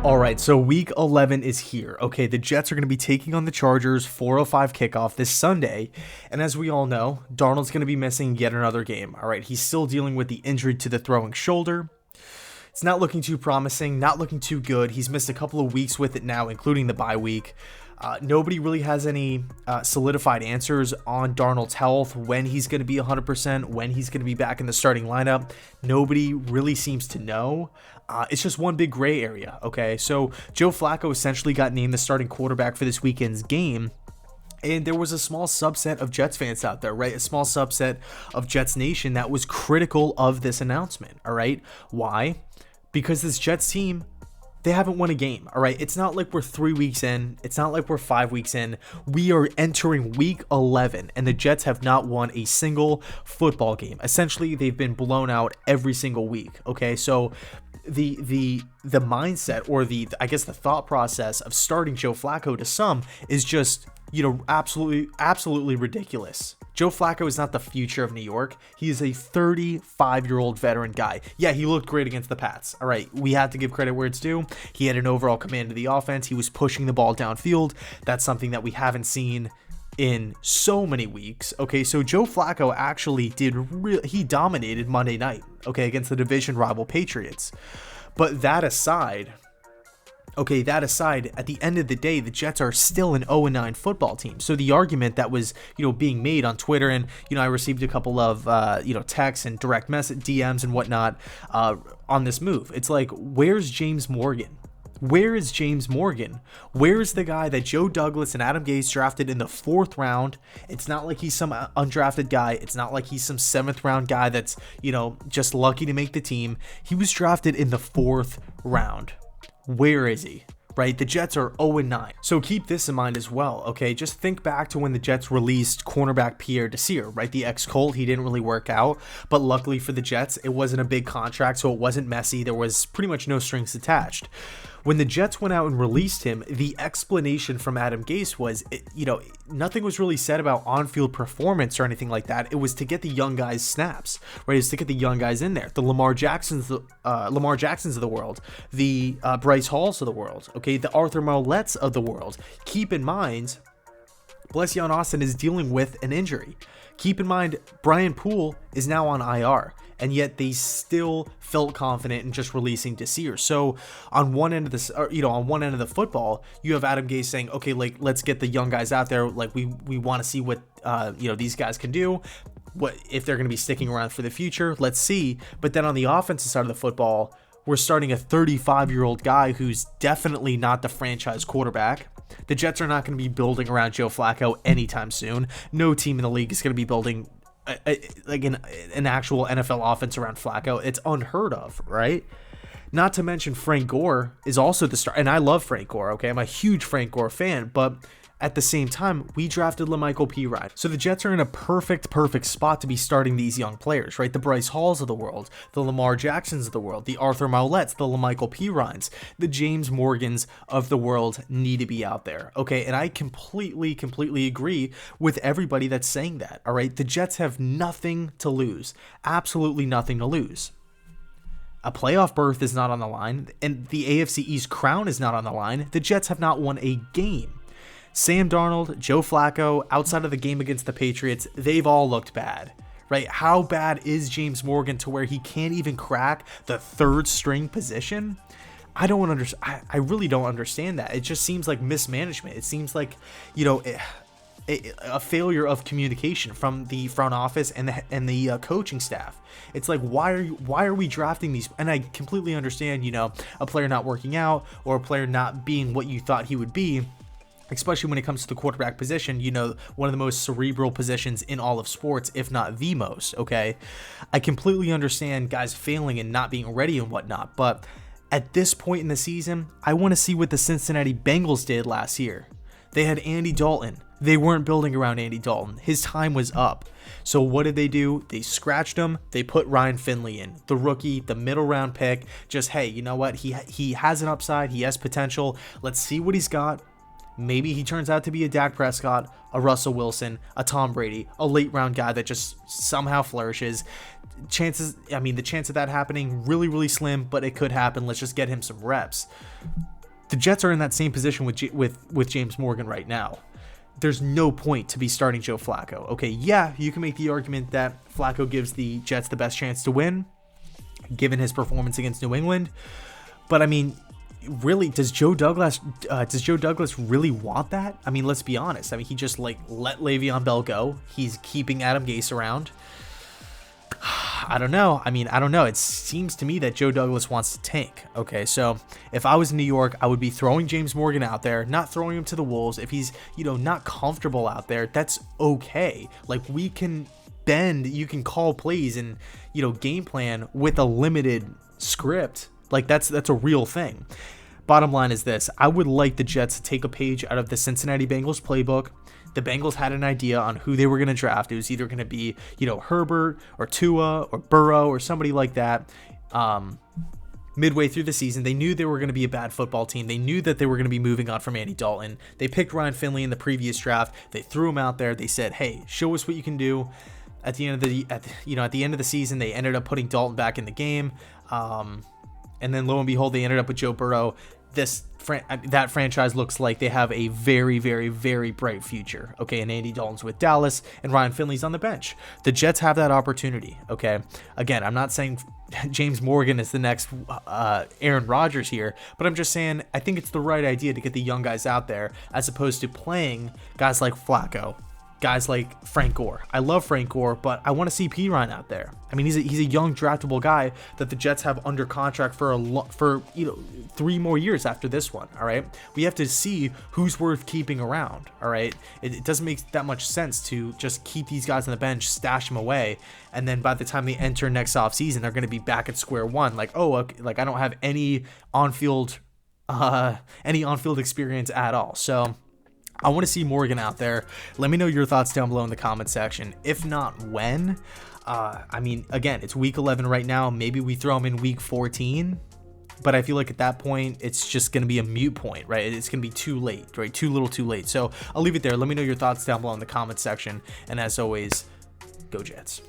All right, so week 11 is here. Okay, the Jets are going to be taking on the Chargers, 4:05 kickoff this Sunday. And as we all know, Darnold's going to be missing yet another game. All right, he's still dealing with the injury to the throwing shoulder. It's not looking too promising, not looking too good. He's missed a couple of weeks with it now, including the bye week. Nobody really has any solidified answers on Darnold's health, when he's going to be 100%, when he's going to be back in the starting lineup. Nobody really seems to know. It's just one big gray area, okay? So Joe Flacco essentially got named the starting quarterback for this weekend's game. And there was a small subset of Jets fans out there, right? A small subset of Jets Nation that was critical of this announcement, all right? Why? Because this Jets team, they haven't won a game, all right? It's not like we're 3 weeks in. It's not like we're 5 weeks in. We are entering week 11, and the Jets have not won a single football game. Essentially, they've been blown out every single week, okay? So the mindset, or the thought process of starting Joe Flacco to some is just, absolutely ridiculous. Joe Flacco is not the future of New York. He is a 35-year-old veteran guy. Yeah, he looked great against the Pats. All right, we have to give credit where it's due. He had an overall command of the offense. He was pushing the ball downfield. That's something that we haven't seen in so many weeks. Okay, so Joe Flacco actually he dominated Monday night, okay, against the division rival Patriots. But that aside, at the end of the day, the Jets are still an 0-9 football team. So the argument that was, being made on Twitter, and, I received a couple of, texts and direct message DMs and whatnot on this move. It's like, where's James Morgan? Where is James Morgan? Where is the guy that Joe Douglas and Adam Gase drafted in the 4th round? It's not like he's some undrafted guy. It's not like he's some 7th round guy that's, just lucky to make the team. He was drafted in the 4th round. Where is he? Right? The Jets are 0-9. So keep this in mind as well, okay? Just think back to when the Jets released cornerback Pierre Desir, right? The ex-Colt. He didn't really work out, but luckily for the Jets, it wasn't a big contract, so it wasn't messy. There was pretty much no strings attached. When the Jets went out and released him, the explanation from Adam Gase was, nothing was really said about on-field performance or anything like that. It was to get the young guys snaps, right? It was to get the young guys in there. The Lamar Jacksons of the world, the Bryce Halls of the world, okay, the Arthur Maulettes of the world. Keep in mind, Blesian Austin is dealing with an injury. Keep in mind, Brian Poole is now on IR, and yet they still felt confident in just releasing Desir. So on one end of the football, you have Adam Gase saying, okay, like, let's get the young guys out there. Like, we want to see what these guys can do. What if they're going to be sticking around for the future? Let's see. But then on the offensive side of the football, we're starting a 35-year-old guy who's definitely not the franchise quarterback. The Jets are not going to be building around Joe Flacco anytime soon. No team in the league is going to be building an actual NFL offense around Flacco. It's unheard of, right? Not to mention Frank Gore is also the star, and I love Frank Gore, okay? I'm a huge Frank Gore fan, but at the same time, we drafted LaMichael Pirine. So the Jets are in a perfect spot to be starting these young players, right? The Bryce Halls of the world, the Lamar Jacksons of the world, the Arthur Maulettes, the LaMichael Pirines, the James Morgans of the world need to be out there, okay? And I completely agree with everybody that's saying that, all right? The Jets have nothing to lose, absolutely nothing to lose. A playoff berth is not on the line, and the AFC East crown is not on the line. The Jets have not won a game. Sam Darnold, Joe Flacco, outside of the game against the Patriots, they've all looked bad, right? How bad is James Morgan to where he can't even crack the 3rd string position? I really don't understand that. It just seems like mismanagement. It seems like, a failure of communication from the front office and the coaching staff. It's like, why are we drafting these? And I completely understand, a player not working out or a player not being what you thought he would be. Especially when it comes to the quarterback position, one of the most cerebral positions in all of sports, if not the most, okay? I completely understand guys failing and not being ready and whatnot, but at this point in the season, I want to see what the Cincinnati Bengals did last year. They had Andy Dalton. They weren't building around Andy Dalton. His time was up. So what did they do? They scratched him. They put Ryan Finley in, the rookie, the middle round pick. Just, hey, you know what? He has an upside. He has potential. Let's see what he's got. Maybe he turns out to be a Dak Prescott, a Russell Wilson, a Tom Brady, a late round guy that just somehow flourishes. The chance of that happening, really, really slim, but it could happen. Let's just get him some reps. The Jets are in that same position with James Morgan right now. There's no point to be starting Joe Flacco. Okay, yeah, you can make the argument that Flacco gives the Jets the best chance to win, given his performance against New England. But I mean, really, does Joe Douglas really want that? I mean, let's be honest. I mean, he just let Le'Veon Bell go. He's keeping Adam Gase around. I don't know. It seems to me that Joe Douglas wants to tank. Okay, so if I was in New York, I would be throwing James Morgan out there, not throwing him to the Wolves. If he's, not comfortable out there, that's okay. Like, we can bend, you can call plays and, game plan with a limited script. Like, that's a real thing. Bottom line is this. I would like the Jets to take a page out of the Cincinnati Bengals playbook. The Bengals had an idea on who they were going to draft. It was either going to be, Herbert or Tua or Burrow or somebody like that. Midway through the season, they knew they were going to be a bad football team. They knew that they were going to be moving on from Andy Dalton. They picked Ryan Finley in the previous draft. They threw him out there. They said, "Hey, show us what you can do." At the end of the season, they ended up putting Dalton back in the game. And then lo and behold, they ended up with Joe Burrow. That franchise looks like they have a very, very, very bright future. Okay, and Andy Dalton's with Dallas, and Ryan Finley's on the bench. The Jets have that opportunity. Okay, again, I'm not saying James Morgan is the next Aaron Rodgers here, but I'm just saying I think it's the right idea to get the young guys out there as opposed to playing guys like Flacco, guys like Frank Gore. I love Frank Gore, but I want to see Perine out there. I mean, he's a young draftable guy that the Jets have under contract for 3 more years after this one. All right, we have to see who's worth keeping around. All right, it doesn't make that much sense to just keep these guys on the bench, stash them away, and then by the time they enter next offseason, they're going to be back at square one. Like, oh, okay, like I don't have any on-field experience at all. So I want to see Morgan out there. Let me know your thoughts down below in the comment section. If not, when? Again, it's week 11 right now. Maybe we throw him in week 14. But I feel like at that point, it's just going to be a moot point, right? It's going to be too late, right? Too little, too late. So I'll leave it there. Let me know your thoughts down below in the comment section. And as always, go Jets.